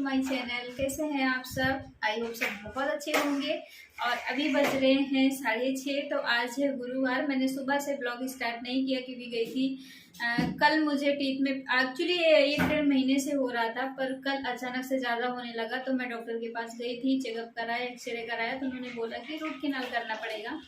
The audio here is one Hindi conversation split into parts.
My channel. कैसे हैं आप सब? आई होप सब बहुत अच्छे होंगे। और अभी बज रहे हैं 6:30। तो आज है गुरुवार। मैंने सुबह से ब्लॉग स्टार्ट नहीं किया क्योंकि गई थी कल मुझे टीथ में एक्चुअली 1-1.5 महीने से हो रहा था, पर कल अचानक से ज़्यादा होने लगा। तो मैं डॉक्टर के पास गई थी, चेकअप कराया, एक्सरे कराया, तो उन्होंने बोला कि रूट कैनाल करना पड़ेगा।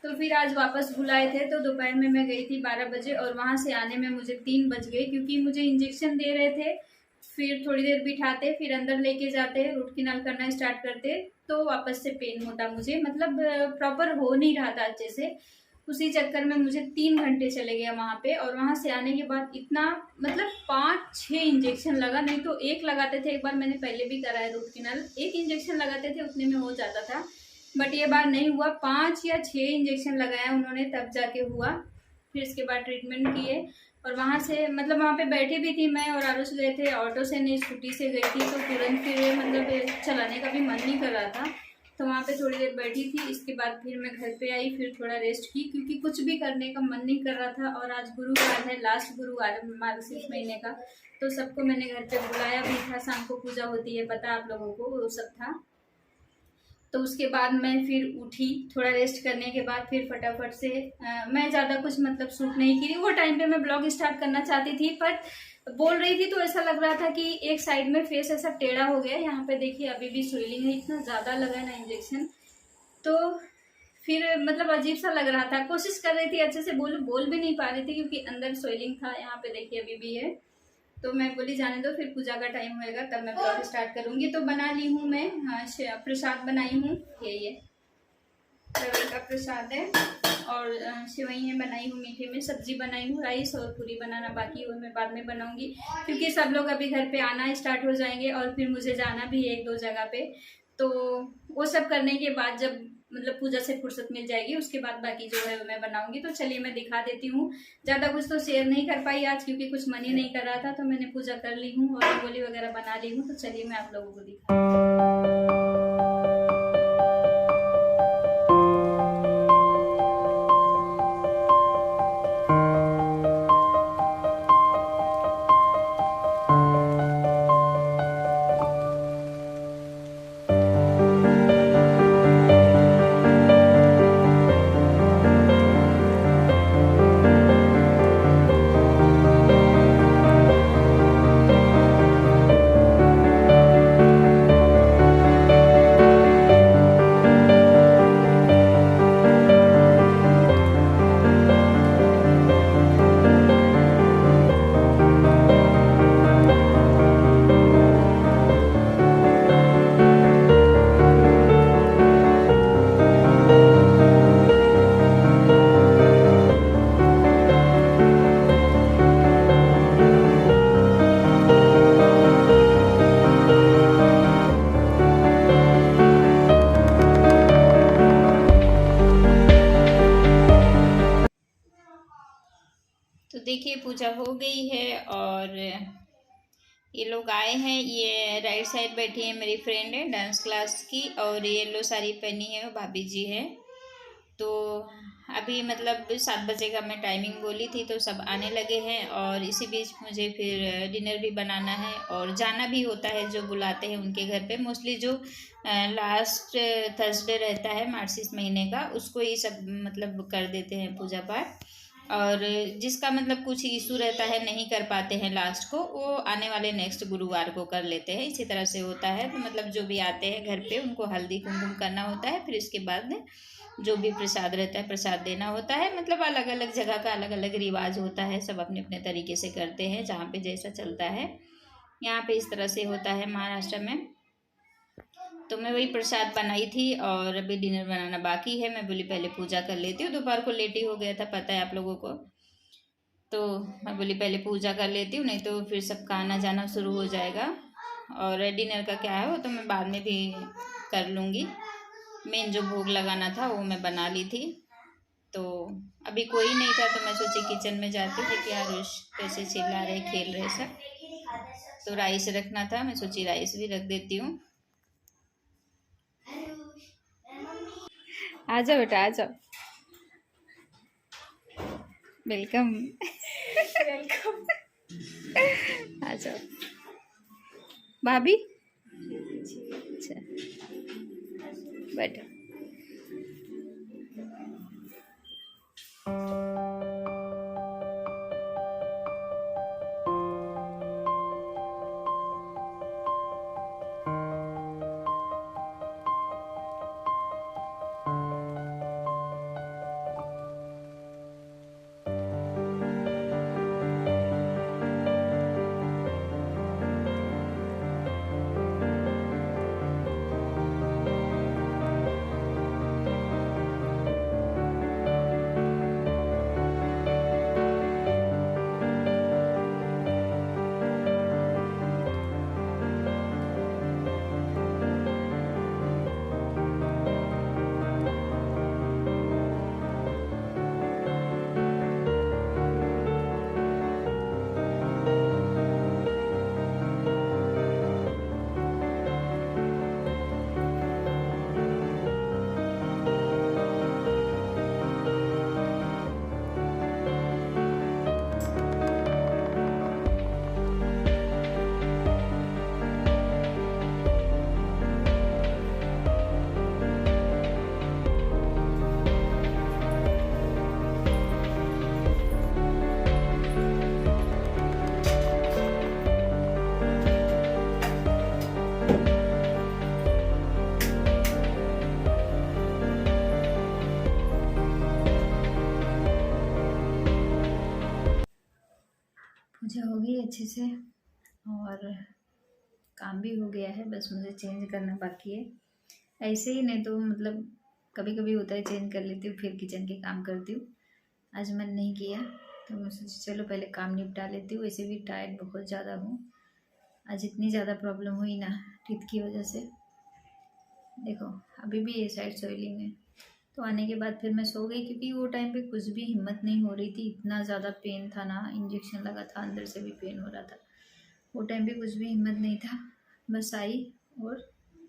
तो फिर आज वापस बुलाए थे, तो दोपहर में मैं गई थी 12 बजे और वहाँ से आने में मुझे 3 बज गए क्योंकि मुझे इंजेक्शन दे रहे थे। फिर थोड़ी देर बिठाते, फिर अंदर लेके जाते, रूट कैनाल करना स्टार्ट करते, तो वापस से पेन होता मुझे, मतलब प्रॉपर हो नहीं रहा था अच्छे से। उसी चक्कर में मुझे 3 घंटे चले गए वहाँ पे। और वहाँ से आने के बाद इतना मतलब 5-6 इंजेक्शन लगा। नहीं तो एक लगाते थे, एक बार मैंने पहले भी कराया रूट कैनाल, एक इंजेक्शन लगाते थे उतने में हो जाता था, बट ये बार नहीं हुआ। 5 या 6 इंजेक्शन लगाया उन्होंने, तब जाके हुआ। फिर इसके बाद ट्रीटमेंट किए और वहाँ से मतलब वहाँ पे बैठी भी थी मैं और आरुष गए थे, ऑटो से नहीं स्कूटी से गई थी, तो तुरंत फिर मतलब चलाने का भी मन नहीं कर रहा था, तो वहाँ पे थोड़ी देर बैठी थी। इसके बाद फिर मैं घर पे आई, फिर थोड़ा रेस्ट की क्योंकि कुछ भी करने का मन नहीं कर रहा था। और आज गुरुवार है, लास्ट गुरुवार है मार्गशीर्ष महीने का, तो सबको मैंने घर पे बुलाया भी था। शाम को पूजा होती है, पता आप लोगों को, वो सब था। तो उसके बाद मैं फिर उठी, थोड़ा रेस्ट करने के बाद फिर फटाफट से मैं ज़्यादा कुछ मतलब शूट नहीं की। वो टाइम पे मैं ब्लॉग स्टार्ट करना चाहती थी, पर बोल रही थी तो ऐसा लग रहा था कि एक साइड में फेस ऐसा टेढ़ा हो गया। यहाँ पे देखिए अभी भी स्वेलिंग है, इतना ज़्यादा लगा है ना इंजेक्शन। तो फिर मतलब अजीब सा लग रहा था। कोशिश कर रही थी अच्छे से बोल भी नहीं पा रही थी क्योंकि अंदर स्वेलिंग था। यहाँ पे देखिए अभी भी है। तो मैं बोली जाने दो, फिर पूजा का टाइम होएगा तब मैं ब्लॉग स्टार्ट करूंगी। तो बना ली हूँ मैं, हाँ, प्रसाद बनाई हूँ। ये रवे का प्रसाद है और सेवइयाँ बनाई हूँ, मीठे में सब्जी बनाई हूँ, राइस और पूरी बनाना बाकी, वो मैं बाद में बनाऊंगी क्योंकि सब लोग अभी घर पे आना स्टार्ट हो जाएंगे और फिर मुझे जाना भी है 1-2 जगह पे। तो वो सब करने के बाद जब मतलब पूजा से फुर्सत मिल जाएगी, उसके बाद बाकी जो है मैं बनाऊंगी। तो चलिए मैं दिखा देती हूँ। ज़्यादा कुछ तो शेयर नहीं कर पाई आज क्योंकि कुछ मन ही नहीं कर रहा था, तो मैंने पूजा कर ली हूँ और रंगोली वगैरह बना ली हूँ। तो चलिए मैं आप लोगों को दिखा। तो देखिए पूजा हो गई है और ये लोग आए हैं। ये राइट साइड बैठी है मेरी फ्रेंड है डांस क्लास की, और येलो साड़ी पहनी है वो भाभी जी है। तो अभी मतलब 7 बजे का मैं टाइमिंग बोली थी, तो सब आने लगे हैं और इसी बीच मुझे फिर डिनर भी बनाना है और जाना भी होता है जो बुलाते हैं उनके घर पे। मोस्टली जो लास्ट थर्सडे रहता है मार्गशीर्ष महीने का, उसको ही सब मतलब कर देते हैं पूजा पाठ। और जिसका मतलब कुछ इशू रहता है, नहीं कर पाते हैं लास्ट को, वो आने वाले नेक्स्ट गुरुवार को कर लेते हैं। इसी तरह से होता है। तो मतलब जो भी आते हैं घर पे उनको हल्दी कुमकुम करना होता है, फिर इसके बाद जो भी प्रसाद रहता है प्रसाद देना होता है। मतलब अलग अलग जगह का अलग अलग रिवाज होता है, सब अपने अपने तरीके से करते हैं, जहाँ पे जैसा चलता है। यहाँ पे इस तरह से होता है महाराष्ट्र में। तो मैं वही प्रसाद बनाई थी और अभी डिनर बनाना बाकी है। मैं बोली पहले पूजा कर लेती हूँ, दोपहर को लेट ही हो गया था, पता है आप लोगों को। तो मैं बोली पहले पूजा कर लेती हूँ, नहीं तो फिर सबका आना जाना शुरू हो जाएगा। और डिनर का क्या है वो तो मैं बाद में भी कर लूँगी। मेन जो भोग लगाना था वो मैं बना ली थी। तो अभी कोई नहीं था, तो मैं सोची किचन में जाती थी कि आरुष कैसे चिल्ला रहे खेल रहे सब। तो राइस रखना था, मैं सोची राइस भी रख देती हूँ। आ जाओ बेटा, आ जाओ, वेलकम। वेलकम। आ जाओ भाभी, लीजिए। अच्छा बैठो। पूजा हो गई अच्छे से और काम भी हो गया है, बस मुझे चेंज करना बाकी है। ऐसे ही नहीं तो मतलब कभी कभी होता है चेंज कर लेती हूँ फिर किचन के काम करती हूँ। आज मन नहीं किया तो मैं सोची चलो पहले काम निपटा लेती हूँ। वैसे भी टायर्ड बहुत ज़्यादा हूँ। आज इतनी ज़्यादा प्रॉब्लम हुई ना टीथ की वजह से। देखो अभी भी ये साइड स्वेलिंग है। तो आने के बाद फिर मैं सो गई क्योंकि वो टाइम पे कुछ भी हिम्मत नहीं हो रही थी। इतना ज़्यादा पेन था ना, इंजेक्शन लगा था, अंदर से भी पेन हो रहा था। वो टाइम पे कुछ भी हिम्मत नहीं था। बस आई और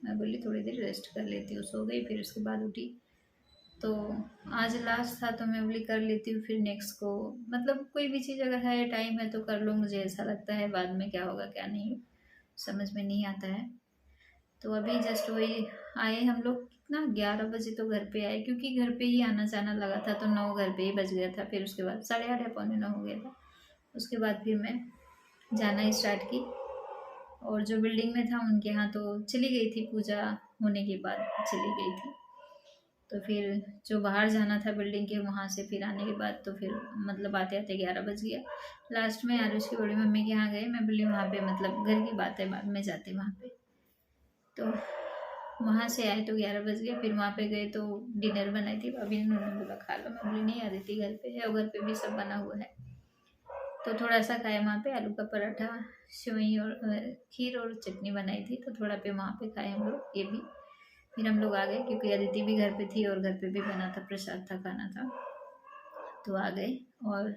मैं बोली थोड़ी देर रेस्ट कर लेती हूँ। सो गई, फिर उसके बाद उठी तो आज लास्ट था तो मैं बोली कर लेती हूँ, फिर नेक्स्ट को मतलब कोई भी चीज़ अगर है टाइम है तो कर लो। मुझे ऐसा लगता है बाद में क्या होगा क्या नहीं समझ में नहीं आता है। तो अभी जस्ट वही आए हम लोग, कितना 11 बजे तो घर पे आए क्योंकि घर पे ही आना जाना लगा था तो 9 घर पे ही बज गया था। फिर उसके बाद 8:30 या 8:45 हो गया था। उसके बाद फिर मैं जाना स्टार्ट की और जो बिल्डिंग में था उनके यहाँ तो चली गई थी, पूजा होने के बाद चली गई थी। तो फिर जो बाहर जाना था बिल्डिंग के वहाँ से फिर आने के बाद तो फिर मतलब आते आते 11 बज गया। लास्ट में आरुष की बड़ी मम्मी के यहाँ गए। मैं बोली वहाँ पे मतलब घर की बात है बाद में जाते वहाँ पे। तो वहाँ से आए तो 11 बज गए। फिर वहाँ पे गए तो डिनर बनाई थी भाभी ने, उन्होंने बोला खा लो। मैं बोली नहीं आ रही थी घर पे है और घर पे भी सब बना हुआ है। तो थोड़ा सा खाए वहाँ पे, आलू का पराठा, सेवई और खीर और चटनी बनाई थी तो थोड़ा पे वहाँ पे खाए हम लोग ये भी। फिर हम लोग आ गए क्योंकि अदिति भी घर पे थी और घर पे भी बना था, प्रसाद था, खाना था। तो आ गए और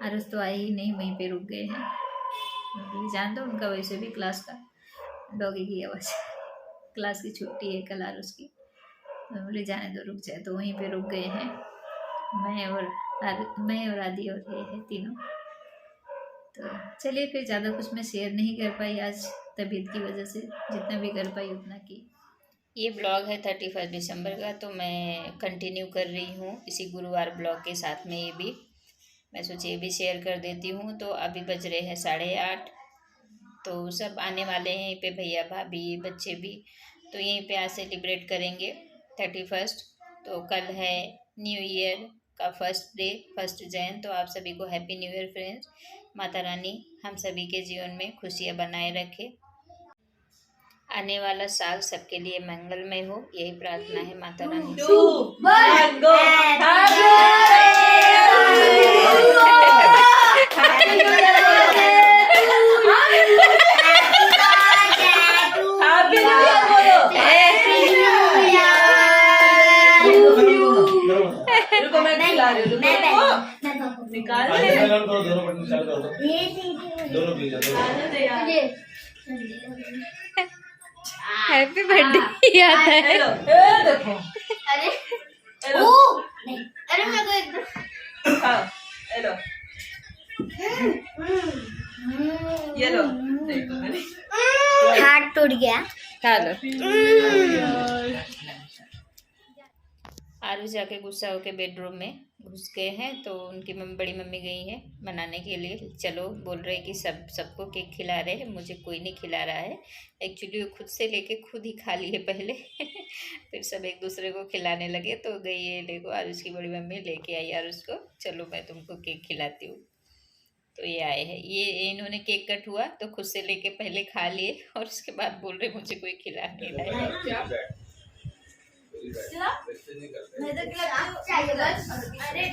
आरुष तो आए ही नहीं, वहीं पे रुक गए हैं। जान दो उनका वैसे भी क्लास का डॉगी की आवाज़, क्लास की छुट्टी है कल आरुष की। तो बोले जाने दो रुक जाए, तो वहीं पे रुक गए हैं। मैं और आदि और ये है तीनों। तो चलिए फिर ज़्यादा कुछ मैं शेयर नहीं कर पाई आज तबीयत की वजह से, जितना भी कर पाई उतना की। ये ब्लॉग है 31 दिसंबर का तो मैं कंटिन्यू कर रही हूँ इसी गुरुवार ब्लॉग के साथ में। ये भी मैं सोची ये भी शेयर कर देती हूँ। तो अभी बज रहे हैं 8:30। तो सब आने वाले हैं यहीं पे, भैया भाभी बच्चे भी। तो यहीं पे आज सेलिब्रेट करेंगे 31। तो कल है न्यू ईयर का फर्स्ट डे, 1 जैन। तो आप सभी को happy new year friends. Mata Rani हम सभी के जीवन में खुशियाँ बनाए रखे, आने वाला साल सबके लिए मंगलमय हो, यही प्रार्थना है माता रानी से। हैप्पी बर्थडे याद है। देखो अरे हेलो ओ नहीं, अरे मेरे को एकदम हेलो ये लो देखो मैंने हाथ टूट गया। खा लो। आरू जाके गुस्सा होके बेडरूम में घुस गए हैं, तो उनकी बड़ी मम्मी गई है बनाने के लिए। चलो बोल रहे कि सबको केक खिला रहे हैं, मुझे कोई नहीं खिला रहा है। एक्चुअली वो खुद से लेके खुद ही खा लिए पहले फिर सब एक दूसरे को खिलाने लगे। तो गई है देखो आरुष की बड़ी मम्मी लेके आई आरुष को, चलो मैं तुमको केक खिलाती हूँ। तो ये आए हैं, ये इन्होंने केक कट हुआ तो खुद से लेके पहले खा लिए और उसके बाद बोल रहे मुझे कोई खिला नहीं रहा है। चाहिए बस। अरे